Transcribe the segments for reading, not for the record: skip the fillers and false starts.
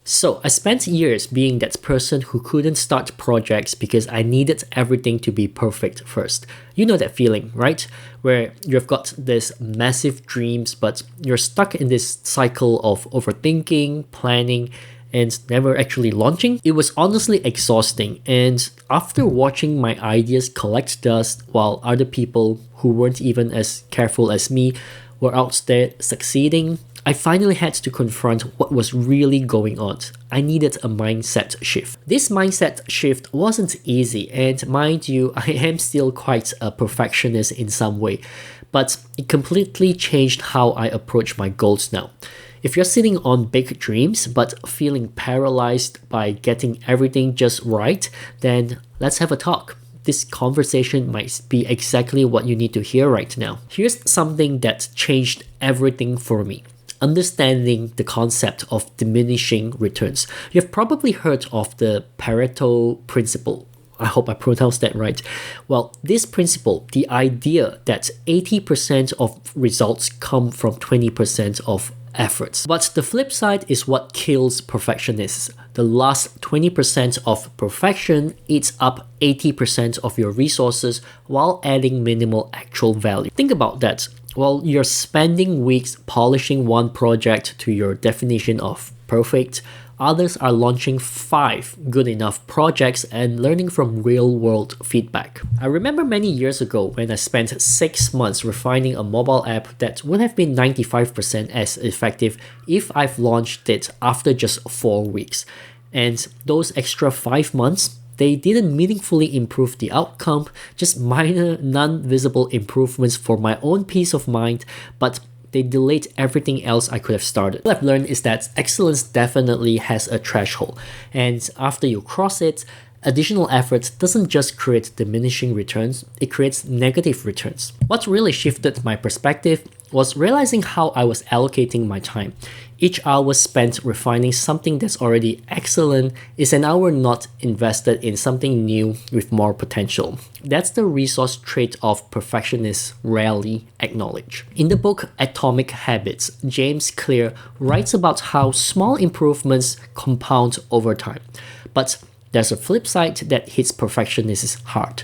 So I spent years being that person who couldn't start projects because I needed everything to be perfect first. You know that feeling, right? Where you've got this massive dreams, but you're stuck in this cycle of overthinking, planning, and never actually launching. It was honestly exhausting, and after watching my ideas collect dust while other people who weren't even as careful as me were out there succeeding, I finally had to confront what was really going on. I needed a mindset shift. This mindset shift wasn't easy, and mind you, I am still quite a perfectionist in some way, but it completely changed how I approach my goals now. If you're sitting on big dreams but feeling paralyzed by getting everything just right, then let's have a talk. This conversation might be exactly what you need to hear right now. Here's something that changed everything for me. Understanding the concept of diminishing returns. You've probably heard of the Pareto principle. I hope I pronounced that right. Well, this principle, the idea that 80% of results come from 20% of efforts. But the flip side is what kills perfectionists. The last 20% of perfection eats up 80% of your resources while adding minimal actual value. Think about that. While you're spending weeks polishing one project to your definition of perfect, others are launching 5 good enough projects and learning from real-world feedback. I remember many years ago when I spent 6 months refining a mobile app that would have been 95% as effective if I've launched it after just 4 weeks. And those extra 5 months, they didn't meaningfully improve the outcome, just minor, non-visible improvements for my own peace of mind, but they delayed everything else I could have started. What I've learned is that excellence definitely has a threshold, and after you cross it, additional effort doesn't just create diminishing returns, it creates negative returns. What really shifted my perspective was realizing how I was allocating my time. Each hour spent refining something that's already excellent is an hour not invested in something new with more potential. That's the resource trade-off perfectionists rarely acknowledge. In the book Atomic Habits, James Clear writes about how small improvements compound over time. But there's a flip side that hits perfectionists hard.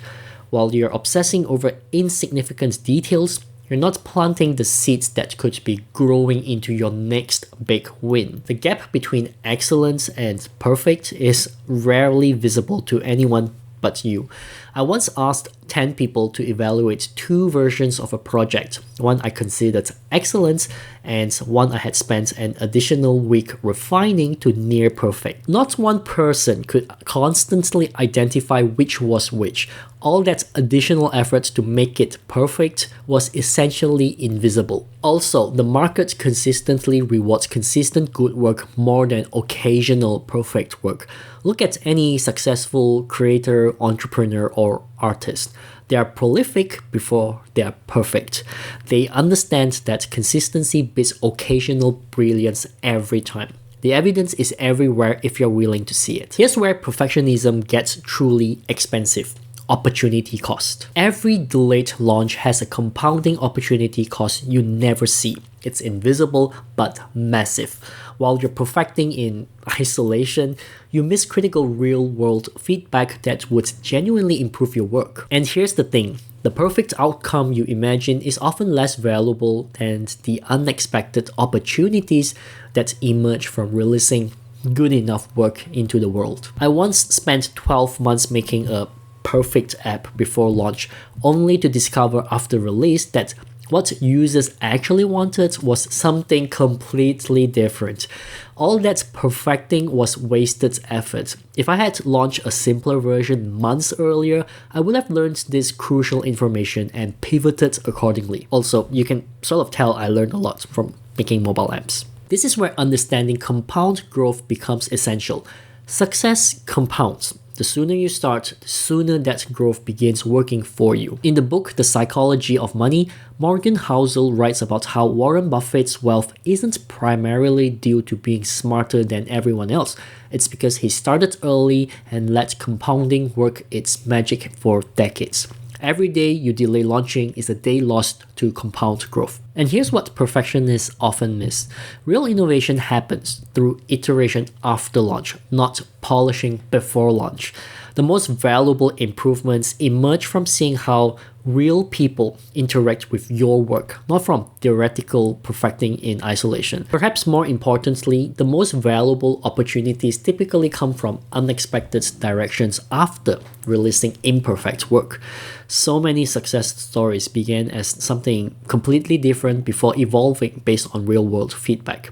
While you're obsessing over insignificant details, you're not planting the seeds that could be growing into your next big win. The gap between excellence and perfect is rarely visible to anyone but you. I once asked 10 people to evaluate 2 versions of a project, one I considered excellent and one I had spent an additional week refining to near perfect. Not one person could constantly identify which was which. All that additional effort to make it perfect was essentially invisible. Also, the market consistently rewards consistent good work more than occasional perfect work. Look at any successful creator, entrepreneur, or artist. They are prolific before they are perfect. They understand that consistency beats occasional brilliance every time. The evidence is everywhere if you're willing to see it. Here's where perfectionism gets truly expensive. Opportunity cost. Every delayed launch has a compounding opportunity cost you never see. It's invisible but massive. While you're perfecting in isolation, you miss critical real-world feedback that would genuinely improve your work. And here's the thing. The perfect outcome you imagine is often less valuable than the unexpected opportunities that emerge from releasing good enough work into the world. I once spent 12 months making a perfect app before launch, only to discover after release that what users actually wanted was something completely different. All that perfecting was wasted effort. If I had launched a simpler version months earlier, I would have learned this crucial information and pivoted accordingly. Also, you can sort of tell I learned a lot from making mobile apps. This is where understanding compound growth becomes essential. Success compounds. The sooner you start, the sooner that growth begins working for you. In the book The Psychology of Money, Morgan Housel writes about how Warren Buffett's wealth isn't primarily due to being smarter than everyone else. It's because he started early and let compounding work its magic for decades. Every day you delay launching is a day lost to compound growth. And here's what perfectionists often miss. Real innovation happens through iteration after launch, not polishing before launch. The most valuable improvements emerge from seeing how real people interact with your work, not from theoretical perfecting in isolation. Perhaps more importantly, the most valuable opportunities typically come from unexpected directions after releasing imperfect work. So many success stories began as something completely different before evolving based on real-world feedback.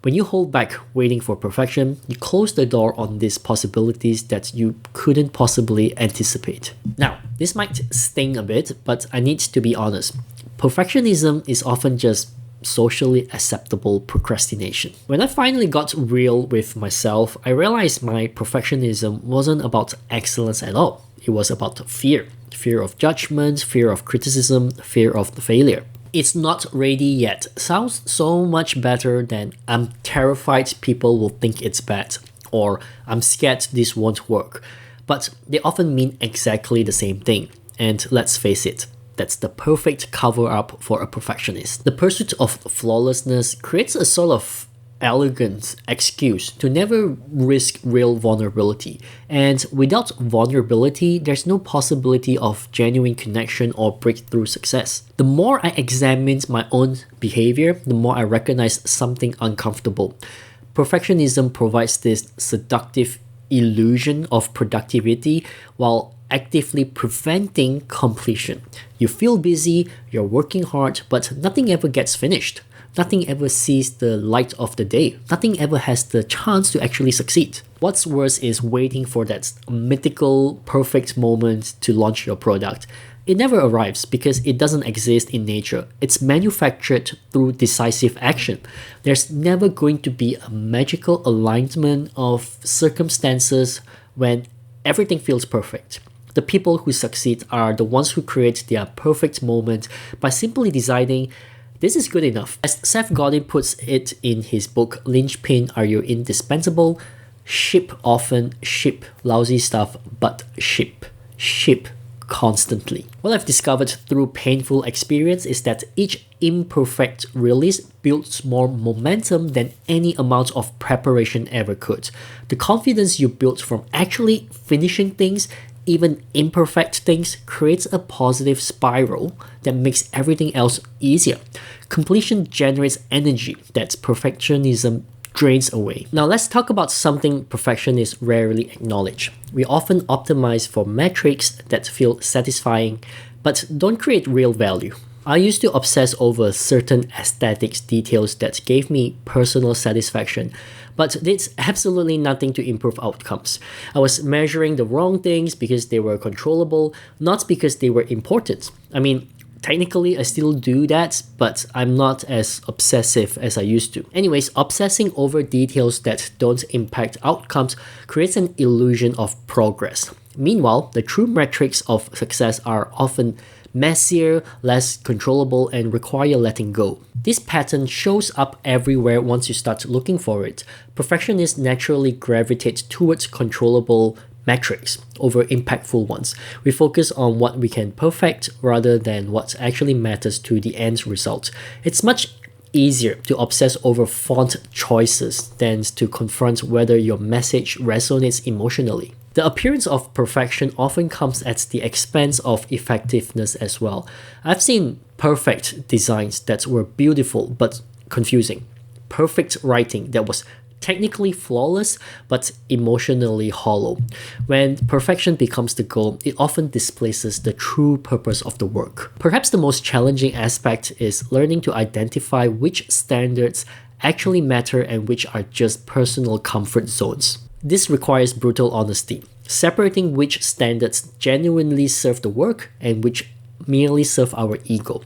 When you hold back waiting for perfection, you close the door on these possibilities that you couldn't possibly anticipate. Now, this might sting a bit, but I need to be honest. Perfectionism is often just socially acceptable procrastination. When I finally got real with myself, I realized my perfectionism wasn't about excellence at all. It was about fear. Fear of judgment, fear of criticism, fear of the failure. It's not ready yet sounds so much better than I'm terrified people will think it's bad or I'm scared this won't work. But they often mean exactly the same thing. And let's face it, that's the perfect cover-up for a perfectionist. The pursuit of flawlessness creates a sort of elegant excuse to never risk real vulnerability. And without vulnerability, there's no possibility of genuine connection or breakthrough success. The more I examined my own behavior, the more I recognized something uncomfortable. Perfectionism provides this seductive illusion of productivity while actively preventing completion. You feel busy, you're working hard, but nothing ever gets finished. Nothing ever sees the light of the day. Nothing ever has the chance to actually succeed. What's worse is waiting for that mythical, perfect moment to launch your product. It never arrives because it doesn't exist in nature. It's manufactured through decisive action. There's never going to be a magical alignment of circumstances when everything feels perfect. The people who succeed are the ones who create their perfect moment by simply deciding, this is good enough. As Seth Godin puts it in his book, Linchpin, Are You Indispensable? Ship often, ship lousy stuff, but ship constantly. What I've discovered through painful experience is that each imperfect release builds more momentum than any amount of preparation ever could. The confidence you build from actually finishing things, even imperfect things, creates a positive spiral that makes everything else easier. Completion generates energy that perfectionism drains away. Now let's talk about something perfectionists rarely acknowledge. We often optimize for metrics that feel satisfying but don't create real value. I used to obsess over certain aesthetics details that gave me personal satisfaction, but did absolutely nothing to improve outcomes. I was measuring the wrong things because they were controllable, not because they were important. I mean, technically I still do that, but I'm not as obsessive as I used to. Anyways, obsessing over details that don't impact outcomes creates an illusion of progress. Meanwhile, the true metrics of success are often messier, less controllable, and require letting go. This pattern shows up everywhere once you start looking for it. Perfectionists naturally gravitate towards controllable metrics over impactful ones. We focus on what we can perfect rather than what actually matters to the end result. It's much easier to obsess over font choices than to confront whether your message resonates emotionally. The appearance of perfection often comes at the expense of effectiveness as well. I've seen perfect designs that were beautiful but confusing. Perfect writing that was technically flawless but emotionally hollow. When perfection becomes the goal, it often displaces the true purpose of the work. Perhaps the most challenging aspect is learning to identify which standards actually matter and which are just personal comfort zones. This requires brutal honesty, separating which standards genuinely serve the work and which merely serve our ego.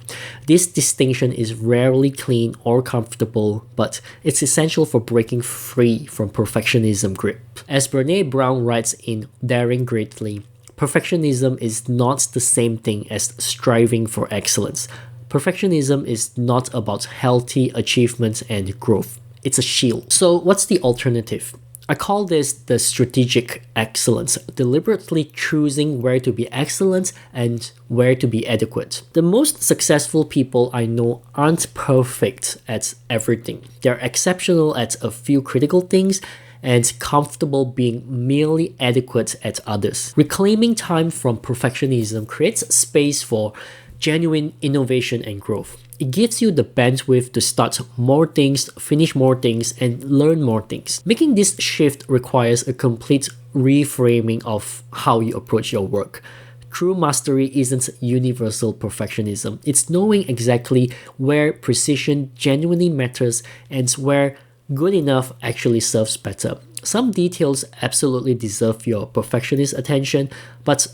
This distinction is rarely clean or comfortable, but it's essential for breaking free from perfectionism grip. As Brené Brown writes in Daring Greatly, perfectionism is not the same thing as striving for excellence. Perfectionism is not about healthy achievement and growth. It's a shield. So what's the alternative? I call this the strategic excellence, deliberately choosing where to be excellent and where to be adequate. The most successful people I know aren't perfect at everything. They're exceptional at a few critical things and comfortable being merely adequate at others. Reclaiming time from perfectionism creates space for genuine innovation and growth. It gives you the bandwidth to start more things, finish more things, and learn more things. Making this shift requires a complete reframing of how you approach your work. True mastery isn't universal perfectionism. It's knowing exactly where precision genuinely matters and where good enough actually serves better. Some details absolutely deserve your perfectionist attention, but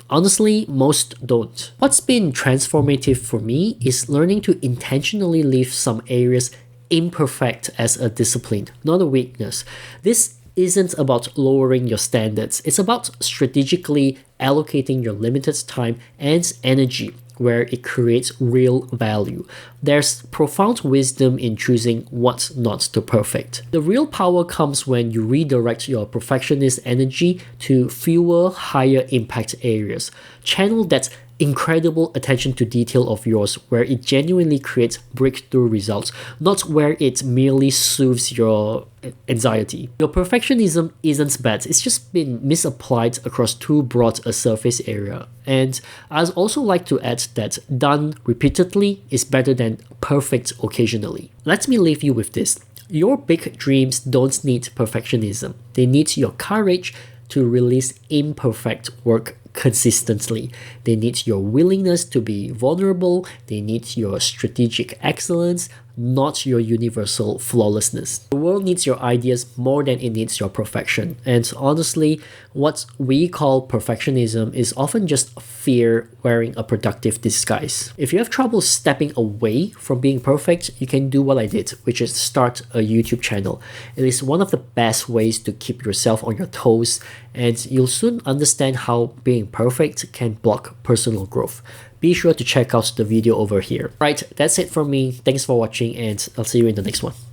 honestly, most don't. What's been transformative for me is learning to intentionally leave some areas imperfect as a discipline, not a weakness. This isn't about lowering your standards, it's about strategically allocating your limited time and energy where it creates real value. There's profound wisdom in choosing what's not to perfect. The real power comes when you redirect your perfectionist energy to fewer, higher impact areas. Channel that incredible attention to detail of yours where it genuinely creates breakthrough results, not where it merely soothes your anxiety. Your perfectionism isn't bad, it's just been misapplied across too broad a surface area. And I'd also like to add that done repeatedly is better than perfect occasionally. Let me leave you with this. Your big dreams don't need perfectionism. They need your courage to release imperfect work consistently. They need your willingness to be vulnerable. They need your strategic excellence, not your universal flawlessness. The world needs your ideas more than it needs your perfection. And honestly, what we call perfectionism is often just fear wearing a productive disguise. If you have trouble stepping away from being perfect, you can do what I did, which is start a YouTube channel. It is one of the best ways to keep yourself on your toes, and you'll soon understand how being perfect can block personal growth. Be sure to check out the video over here. Right, that's it from me. Thanks for watching, and I'll see you in the next one.